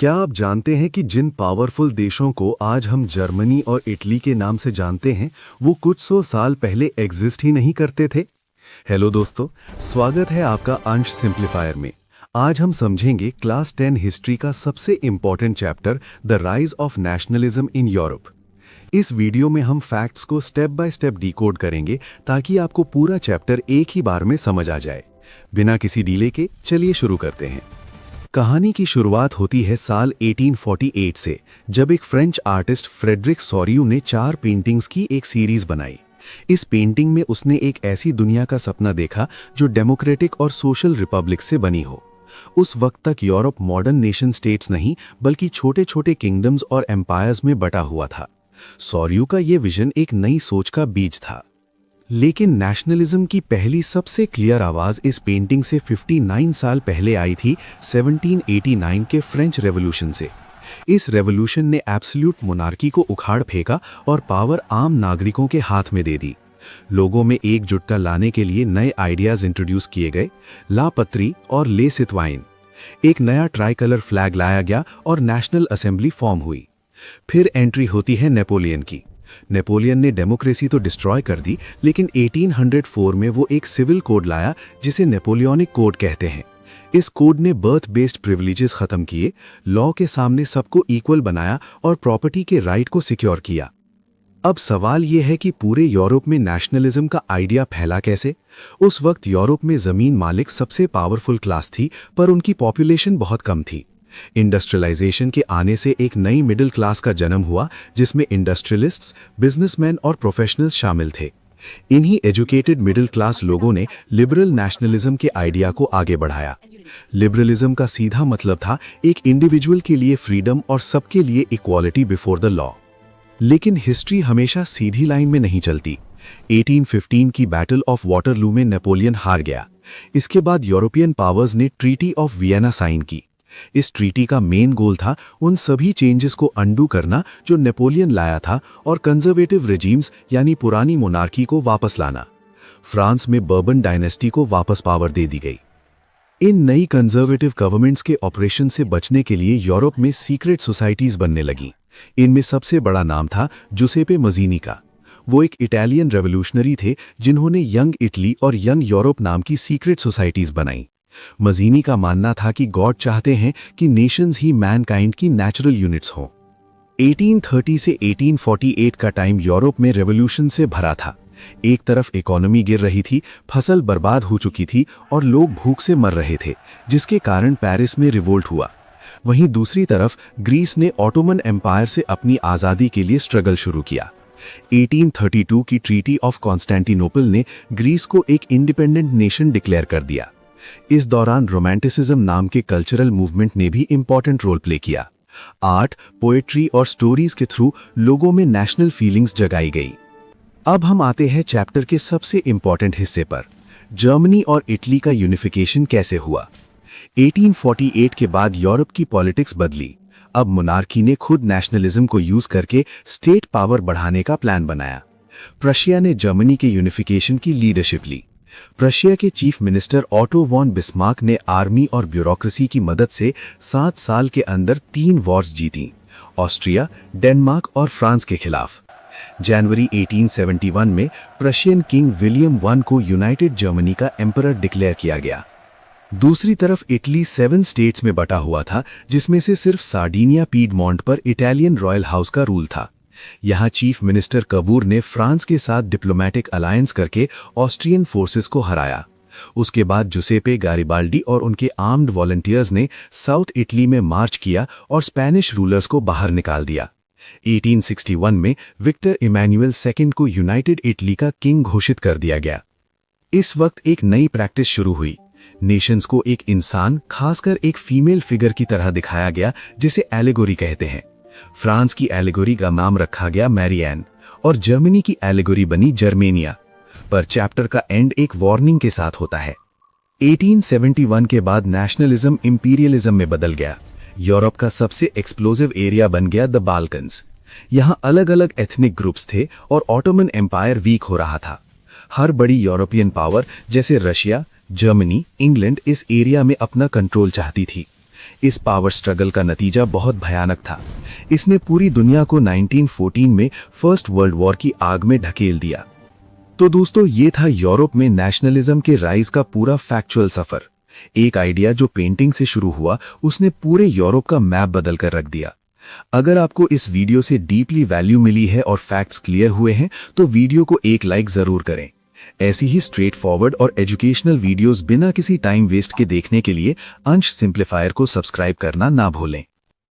क्या आप जानते हैं कि जिन पावरफुल देशों को आज हम जर्मनी और इटली के नाम से जानते हैं, वो कुछ सौ साल पहले एग्जिस्ट ही नहीं करते थे। हेलो दोस्तों, स्वागत है आपका अंश सिंप्लीफायर में। आज हम समझेंगे क्लास 10 हिस्ट्री का सबसे important chapter, the rise of nationalism in Europe. इस वीडियो में हम फैक्ट्स को स्टेप बाय स्टेप डिकोड करेंगे ताकि आपको पूरा चैप्टर एक ही बार में समझ आ जाए। बिना किसी डीले के चलिए शुरू करते हैं। कहानी की शुरुआत होती है साल 1848 से, जब एक फ्रेंच आर्टिस्ट फ्रेडरिक सोरियू ने 4 पेंटिंग्स की एक सीरीज बनाई। इस पेंटिंग में उसने एक ऐसी दुनिया का सपना देखा जो डेमोक्रेटिक और सोशल रिपब्लिक से बनी हो। उस वक्त तक यूरोप मॉडर्न नेशन स्टेट्स नहीं बल्कि छोटे छोटे किंगडम्स और एम्पायर्स में बटा हुआ था। सोरियू का ये विजन एक नई सोच का बीज था। लेकिन नेशनलिज्म की पहली सबसे क्लियर आवाज इस पेंटिंग से 59 साल पहले आई थी, 1789 के फ्रेंच रेवोल्यूशन से। इस रेवोल्यूशन ने एब्सोल्यूट मोनार्की को उखाड़ फेंका और पावर आम नागरिकों के हाथ में दे दी। लोगों में एकजुटता लाने के लिए नए आइडियाज इंट्रोड्यूस किए गए, ला पत्री और ले सितवाइन। एक नया ट्राई कलर फ्लैग लाया गया और नेशनल असेंबली फॉर्म हुई। फिर एंट्री होती है नेपोलियन की। नेपोलियन ने डेमोक्रेसी तो डिस्ट्रॉय कर दी, लेकिन 1804 में वो एक सिविल कोड लाया जिसे नेपोलियनिक कोड कहते हैं। इस कोड ने बर्थ बेस्ड प्रिविलेजेस खत्म किए, लॉ के सामने सबको इक्वल बनाया और प्रॉपर्टी के राइट को सिक्योर किया। अब सवाल यह है कि पूरे यूरोप में नेशनलिज्म का आइडिया फैला कैसे? उस वक्त यूरोप में जमीन मालिक सबसे पावरफुल क्लास थी, पर उनकी पॉपुलेशन बहुत कम थी। इंडस्ट्रियलाइजेशन के आने से एक नई मिडिल क्लास का जन्म हुआ, जिसमें इंडस्ट्रियलिस्ट्स, बिजनेसमैन और प्रोफेशनल्स शामिल थे। इन्हीं एजुकेटेड मिडिल क्लास लोगों ने लिबरल नेशनलिज्म के आइडिया को आगे बढ़ाया। लिबरलिज्म का सीधा मतलब था एक इंडिविजुअल के लिए फ्रीडम और सबके लिए इक्वालिटी बिफोर द लॉ। लेकिन हिस्ट्री हमेशा सीधी लाइन में नहीं चलती। 1815 की बैटल ऑफ वाटरलू में नेपोलियन हार गया। इसके बाद यूरोपियन पावर्स ने ट्रीटी ऑफ वियना साइन की। इस ट्रीटी का मेन गोल था उन सभी चेंजेस को अंडू करना जो नेपोलियन लाया था और कंजर्वेटिव रेजिम्स यानी पुरानी मोनार्की को वापस लाना। फ्रांस में बर्बन डायनेस्टी को वापस पावर दे दी गई। इन नई कंजर्वेटिव गवर्नमेंट्स के ऑपरेशन से बचने के लिए यूरोप में सीक्रेट सोसाइटीज बनने लगी। इनमें सबसे बड़ा नाम था जुसेपे मजीनी का। वो एक इटालियन रेवोल्यूशनरी थे जिन्होंने यंग इटली और यंग यूरोप नाम की सीक्रेट सोसाइटीज बनाई। मजीनी का मानना था कि गॉड चाहते हैं कि नेशंस ही मैनकाइंड की नेचुरल यूनिट्स हों। 1830 से 1848 का टाइम यूरोप में रेवोल्यूशन से भरा था। एक तरफ इकोनॉमी गिर रही थी, फसल बर्बाद हो चुकी थी और लोग भूख से मर रहे थे, जिसके कारण पेरिस में रिवोल्ट हुआ। वहीं दूसरी तरफ ग्रीस ने ऑटोमन एम्पायर से अपनी आज़ादी के लिए स्ट्रगल शुरू किया। 1832 की ट्रीटी ऑफ कॉन्स्टेंटिनोपल ने ग्रीस को एक इंडिपेंडेंट नेशन डिक्लेयर कर दिया। इस दौरान रोमांटिसिज्म नाम के कल्चरल मूवमेंट ने भी इंपॉर्टेंट रोल प्ले किया। आर्ट, पोएट्री और स्टोरीज के थ्रू लोगों में नेशनल फीलिंग्स जगाई गई। अब हम आते हैं चैप्टर के सबसे इंपॉर्टेंट हिस्से पर, जर्मनी और इटली का यूनिफिकेशन कैसे हुआ। 1848 के बाद यूरोप की पॉलिटिक्स बदली। अब मोनार्की ने खुद नेशनलिज्म को यूज करके स्टेट पावर बढ़ाने का प्लान बनाया। प्रशिया ने जर्मनी के यूनिफिकेशन की लीडरशिप ली। प्रशिया के chief minister Otto von Bismarck ने आर्मी और ब्यूरोक्रेसी की मदद से 7 साल के अंदर 3 वॉर्स जीती, ऑस्ट्रिया, डेनमार्क और फ्रांस के खिलाफ। जनवरी 1871 में प्रशियन किंग विलियम I को यूनाइटेड जर्मनी का एम्परर डिक्लेयर किया गया। दूसरी तरफ इटली 7 स्टेट्स में बटा हुआ था, जिसमें से सिर्फ सार्डिनिया पीडमोंट पर इटालियन रॉयल हाउस का रूल था। यहाँ चीफ मिनिस्टर कबूर ने फ्रांस के साथ डिप्लोमेटिक अलायंस करके ऑस्ट्रियन फोर्सेस को हराया। उसके बाद जुसेपे गारिबाल्डी और उनके आर्म्ड वॉलंटियर्स ने साउथ इटली में मार्च किया और स्पेनिश रूलर्स को बाहर निकाल दिया। 1861 में विक्टर इमैनुअल II को यूनाइटेड इटली का किंग घोषित कर दिया गया। इस वक्त एक नई प्रैक्टिस शुरू हुई। नेशंस को एक इंसान, खासकर एक फीमेल फिगर की तरह दिखाया गया, जिसे एलेगोरी कहते हैं। फ्रांस की एलेगोरी का नाम रखा गया मैरिएन और जर्मनी की एलेगोरी बनी जर्मेनिया। पर चैप्टर का एंड एक वार्निंग के साथ होता है। 1871 के बाद नेशनलिज्म इंपीरियलिज्म में बदल गया। यूरोप का सबसे एक्सप्लोसिव एरिया बन गया द बाल्कन्स। यहाँ अलग अलग एथनिक ग्रुप्स थे और ऑटोमन एम्पायर वीक हो रहा था। हर बड़ी यूरोपियन पावर जैसे रशिया, जर्मनी, इंग्लैंड इस एरिया में अपना कंट्रोल चाहती थी। इस पावर स्ट्रगल का नतीजा बहुत भयानक था। इसने पूरी दुनिया को 1914 में फर्स्ट वर्ल्ड वॉर की आग में ढकेल दिया। तो दोस्तों, ये था यूरोप में नेशनलिज्म के राइज का पूरा फैक्चुअल सफर। एक आइडिया जो पेंटिंग से शुरू हुआ, उसने पूरे यूरोप का मैप बदल कर रख दिया। अगर आपको इस वीडियो से डीपली वैल्यू मिली है और फैक्ट्स क्लियर हुए हैं, तो वीडियो को एक लाइक जरूर करें। ऐसी ही स्ट्रेट फॉरवर्ड और एजुकेशनल वीडियोस बिना किसी टाइम वेस्ट के देखने के लिए अंश सिंप्लीफायर को सब्सक्राइब करना ना भूलें।